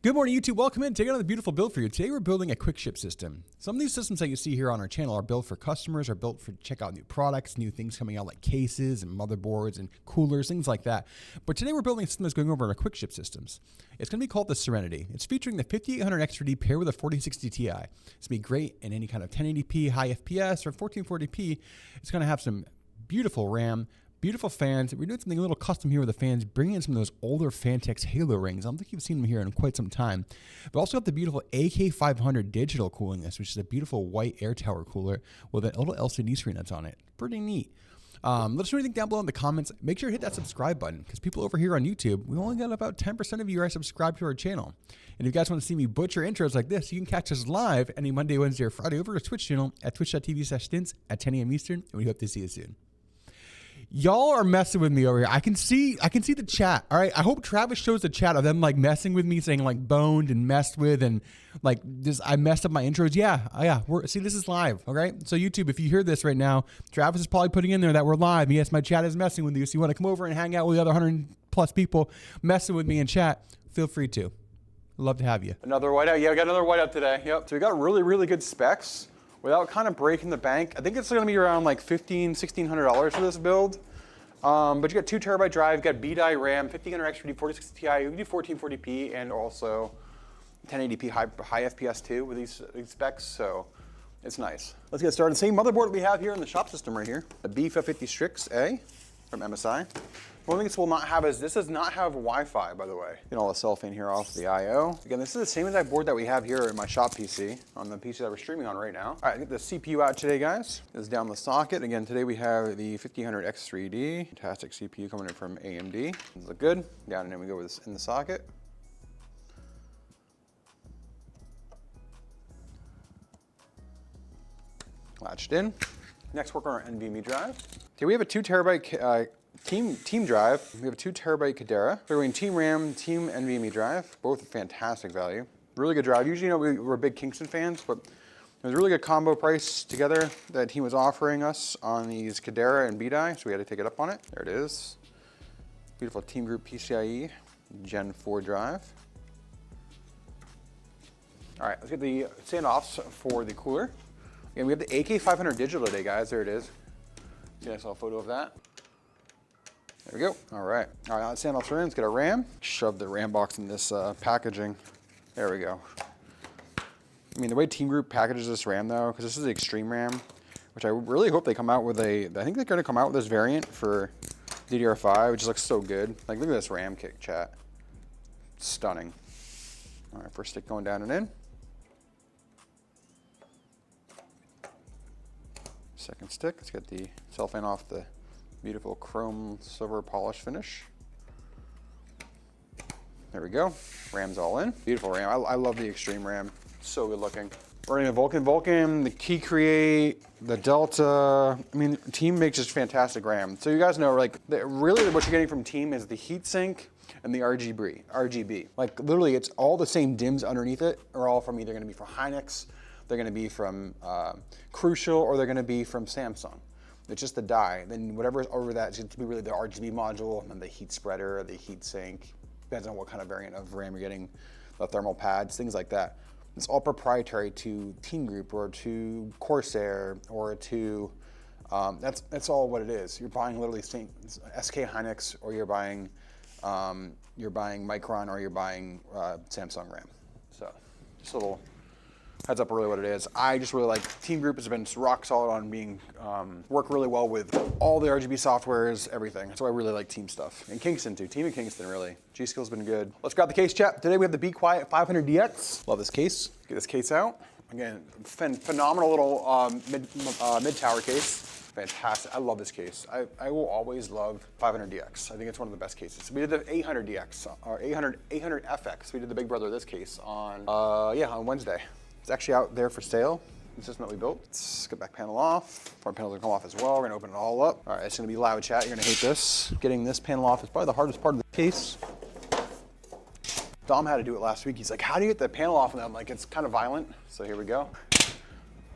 Good morning, YouTube. Welcome in. Take another beautiful build for you. Today we're building a quick ship system. Some of these systems that you see here on our channel are built for customers, are built for check out new products, new things coming out like cases and motherboards and coolers, things like that. But today we're building a system that's going over our quick ship systems. It's going to be called the Serenity. It's featuring the 5800 Xtreem paired with a 4060 Ti. It's going to be great in any kind of 1080p, high FPS, or 1440p. It's going to have some beautiful RAM, beautiful fans. We're doing something a little custom here with the fans, bringing in some of those older Fantex Halo rings. I don't think you've seen them here in quite some time. We also got the beautiful AK500 digital cooling this, which is a beautiful white air tower cooler with a little LCD screen that's on it. Pretty neat. Let us know anything down below in the comments. Make sure to hit that subscribe button because people over here on YouTube, we only got about 10% of you are subscribed to our channel. And if you guys want to see me butcher intros like this, you can catch us live any Monday, Wednesday, or Friday over to Twitch channel at twitch.tv/stints at 10 a.m. Eastern, and we hope to see you soon. Y'all are messing with me over here. I can see the chat. All right. I hope Travis shows the chat of them like messing with me, saying like boned and messed with and like this. I messed up my intros. Yeah. See, this is live. All right. So YouTube, if you hear this right now, Travis is probably putting in there that we're live. Yes, my chat is messing with you. So you want to come over and hang out with the other 100+ people messing with me in chat, feel free to. Love to have you. Another whiteout. Yeah, we got another whiteout today. Yep. So we got really good specs. Without kind of breaking the bank, I think it's going to be around like $1,600 for this build. But you got 2 TB drive, you got B-die RAM, 5800 Xtreem, 4060 Ti, you can do 1440p and also 1080p high FPS too with these specs, so it's nice. Let's get started. Same motherboard we have here in the shop system right here, the B550 STRIX A from MSI. One thing this will not have is this does not have Wi-Fi, by the way. Get all the cellophane here off the I/O. Again, this is the same exact board that we have here in my shop PC, on the PC that we're streaming on right now. All right, get the CPU out today, guys. This is down the socket. Again, today we have the 5800 X3D. Fantastic CPU coming in from AMD. Does look good. Down and then we go with this in the socket. Latched in. Next, work on our NVMe drive. Okay, we have a 2 TB Team drive. We have a 2 TB CARDEA. We're doing Team RAM, Team NVMe drive. Both fantastic value. Really good drive. Usually, you know, we're big Kingston fans, but it was a really good combo price together that he was offering us on these CARDEA and B-die, so we had to take it up on it. There it is. Beautiful TEAMGROUP PCIe Gen 4 drive. All right, let's get the standoffs for the cooler. Again, we have the AK500 digital today, guys. There it is. See, I saw a photo of that. There we go. All right, let's standoffs are in. Let's get our RAM. Shove the RAM box in this packaging. There we go. I mean, the way TEAMGROUP packages this RAM though, because this is the Xtreem RAM, which I really hope they come out with I think they're going to come out with this variant for DDR5, which looks so good. Like, look at this RAM kit, chat. Stunning. All right, first stick going down and in. Second stick. Let's get the cellophane off the beautiful chrome silver polish finish. There we go. RAM's all in. Beautiful RAM. I love the Xtreem RAM. So good looking. Running the Vulcan, the Key Create, the Delta. I mean, Team makes just fantastic RAM. So you guys know, like, really what you're getting from Team is the heatsink and the RGB. Like, literally, it's all the same DIMMs underneath it are all from either going to be from Hynix, they're going to be from Crucial, or they're going to be from Samsung. It's just the die. Then whatever's over that is going to be really the RGB module, and then the heat spreader, the heat sink. Depends on what kind of variant of RAM you're getting, the thermal pads, things like that. It's all proprietary to TEAMGROUP or to Corsair or to, that's all what it is. You're buying literally SK Hynix, or you're buying Micron, or you're buying Samsung RAM. So just a little heads up really what it is. I just really like TEAMGROUP has been rock solid on being work really well with all the RGB softwares, everything. That's why I really like Team stuff. And Kingston too. Team and Kingston really. G-Skill's been good. Let's grab the case, chat. Today we have the Be Quiet 500DX. Love this case. Get this case out. Again, phenomenal little mid-tower case. Fantastic. I love this case. I will always love 500DX. I think it's one of the best cases. We did the 800DX or 800FX. We did the big brother of this case on Wednesday. It's actually out there for sale. The system that we built. Let's get back panel off. Front panels are gonna come off as well. We're gonna open it all up. All right, it's gonna be loud, chat. You're gonna hate this. Getting this panel off is probably the hardest part of the case. Dom had to do it last week. He's like, how do you get the panel off? And I'm like, it's kind of violent. So here we go.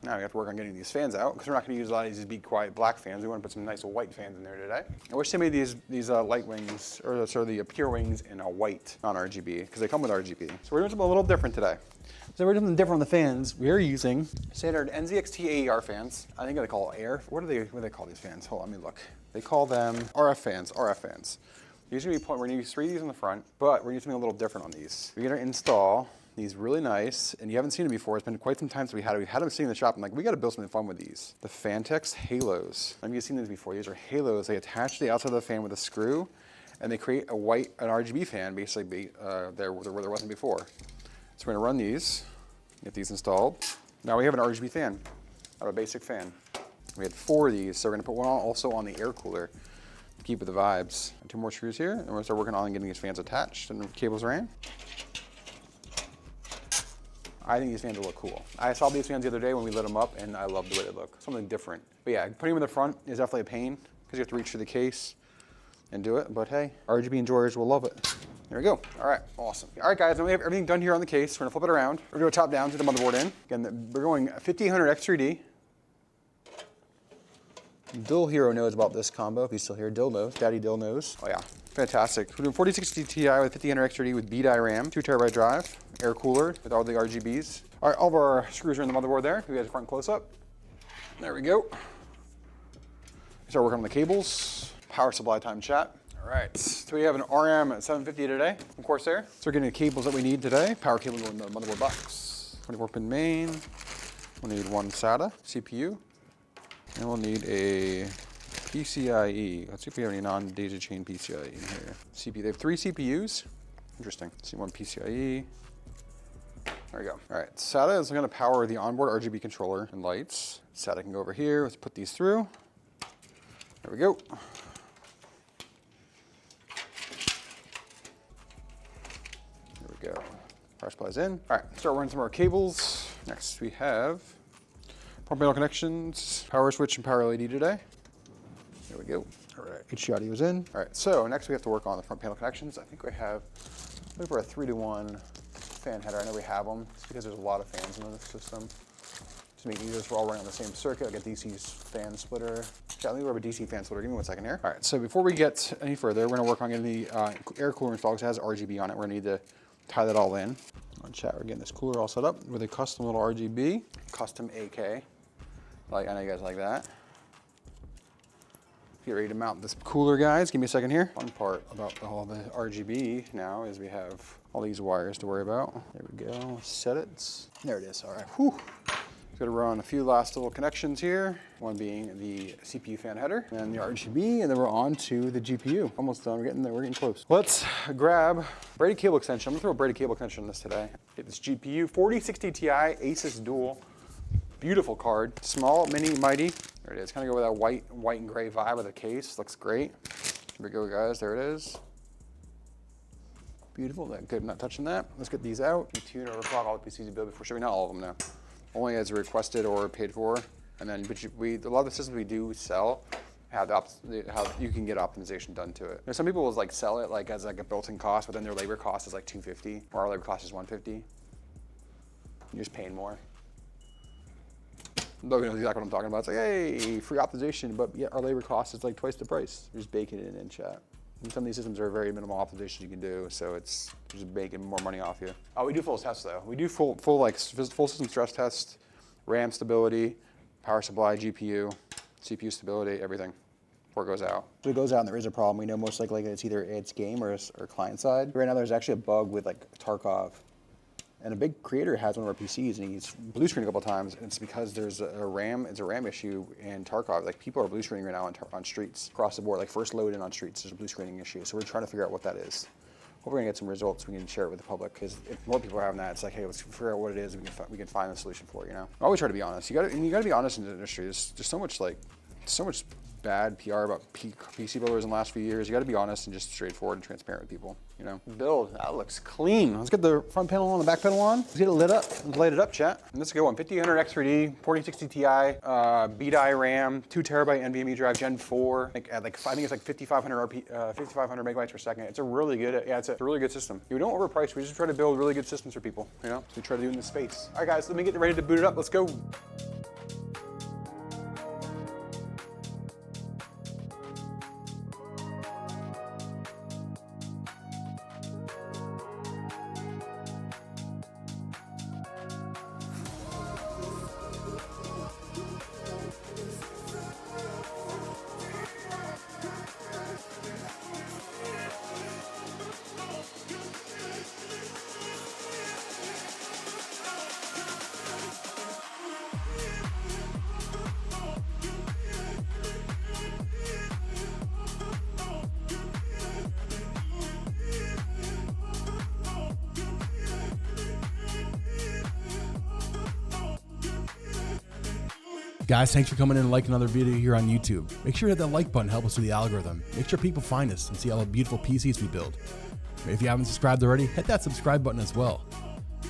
Now we have to work on getting these fans out because we're not going to use a lot of these Be Quiet black fans. We want to put some nice white fans in there today. I wish they made these light wings, or the pure wings in a white non-RGB because they come with RGB. So we're doing something a little different today. So we're doing something different on the fans. We are using standard NZXT AER fans. I think they call it air. What do they call these fans? Hold on, let me look. They call them RF fans. We're going to use 3 of these on the front, but we're going to do something a little different on these. We're going to install these really nice, and you haven't seen them before. It's been quite some time since we had them sitting in the shop. I'm like, we got to build something fun with these. The Fantex Halos. Have you seen these before? These are Halos. They attach to the outside of the fan with a screw, and they create an RGB fan, basically, where there wasn't before. So we're going to run these, get these installed. Now we have an RGB fan, out of a basic fan. We had 4 of these, so we're going to put one also on the air cooler. Keep with the vibes. 2 more screws here, and we're gonna start working on getting these fans attached and the cables ran. I think these fans will look cool. I saw these fans the other day when we lit them up, and I love the way they look. Something different. But yeah, putting them in the front is definitely a pain because you have to reach through the case and do it. But hey, RGB enjoyers will love it. There we go. All right, awesome. All right, guys, now we have everything done here on the case. We're gonna flip it around. We're gonna go top down to the motherboard in. Again, we're going 5800 X3D. Dill Hero knows about this combo, if he's still here. Dill knows, Daddy Dill knows. Oh yeah, fantastic. We're doing 4060 Ti with 5800 X3D with DRAM, 2TB drive, air cooler with all the RGBs. All right, all of our screws are in the motherboard there. We got a front close up. There we go. Start working on the cables. Power supply time chat. All right, so we have an RM 750 today from Corsair. So we're getting the cables that we need today. Power cable going in the motherboard box. 24-pin main. We'll need 1 SATA CPU. And we'll need a PCIe. Let's see if we have any non-daisy chain PCIe in here. CPU. They have 3 CPUs. Interesting. Let's see, 1 PCIe. There we go. All right, SATA is going to power the onboard RGB controller and lights. SATA can go over here. Let's put these through. There we go. There we go. Power supply's in. All right, start running some more cables. Next we have front panel connections, power switch, and power LED today. There we go. All right, HDD audio is in. All right, so next we have to work on the front panel connections. I think we have, for a 3-to-1 fan header. I know we have them. It's because there's a lot of fans in the system. To make it easier, so we're all running on the same circuit, like a DC fan splitter. Yeah, let me grab a DC fan splitter. Give me 1 second here. All right, so before we get any further, we're gonna work on getting the air cooler installed because it has RGB on it. We're gonna need to tie that all in. On chat, we're getting this cooler all set up with a custom little RGB, custom AK. Like, I know you guys like that. Get ready to mount this cooler, guys. Give me a second here. Fun part about all the RGB now is we have all these wires to worry about. There we go. Set it. There it is. All right. Whew. Just gonna run a few last little connections here. One being the CPU fan header, and the RGB, and then we're on to the GPU. Almost done. We're getting there. We're getting close. Let's grab braided cable extension. I'm gonna throw a braided cable extension on this today. Get this GPU 4060 Ti Asus Dual. Beautiful card. Small, mini, mighty. There it is. Kind of go with that white and gray vibe of the case. Looks great. Here we go, guys. There it is. Beautiful. Good. I'm not touching that. Let's get these out. We tune or overclock all the PCs you build before shipping. Not all of them now. Only as requested or paid for. And then, a lot of the systems we do sell have how you can get optimization done to it. Some people will like sell it like as like a built-in cost, but then their labor cost is like $250, or our labor cost is $150. You're just paying more. Logan knows exactly what I'm talking about. It's like, hey, free optimization, but yeah, our labor cost is like twice the price. You're just baking it in chat. And some of these systems are very minimal optimizations you can do, so it's just making more money off you. Oh, we do full tests though. We do full system stress test, RAM stability, power supply, GPU, CPU stability, everything before it goes out. If it goes out and there is a problem, we know most likely it's either it's game or client side. Right now there's actually a bug with like Tarkov. And a big creator has one of our PCs and he's blue screened a couple times. And it's because there's a RAM issue in Tarkov. Like people are blue screening right now on streets across the board. Like first load in on streets, there's a blue screening issue. So we're trying to figure out what that is. Hope we're gonna get some results. We can share it with the public because if more people are having that, it's like, hey, let's figure out what it is. We can find a solution for it. You know, I always try to be honest. You gotta be honest in the industry. There's so much bad PR about PC builders in the last few years. You got to be honest and just straightforward and transparent with people, you know? Build, that looks clean. Let's get the front panel on, the back panel on. Let's get it lit up. Let's light it up, chat. And let's go on 5800 X3D, 4060 Ti, BDI RAM, 2TB NVMe drive, Gen 4. I think it's like 5,500 megabytes per second. It's a really good, it's a really good system. We don't overprice. We just try to build really good systems for people, you know? So we try to do it in the space. All right, guys, let me get ready to boot it up. Let's go. Guys, thanks for coming in and liking another video here on YouTube. Make sure to hit that like button, help us with the algorithm. Make sure people find us and see all the beautiful PCs we build. If you haven't subscribed already, hit that subscribe button as well.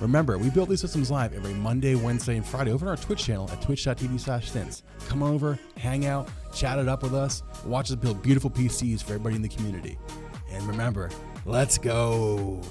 Remember, we build these systems live every Monday, Wednesday, and Friday over on our Twitch channel at twitch.tv/stints. Come over, hang out, chat it up with us, watch us build beautiful PCs for everybody in the community. And remember, let's go.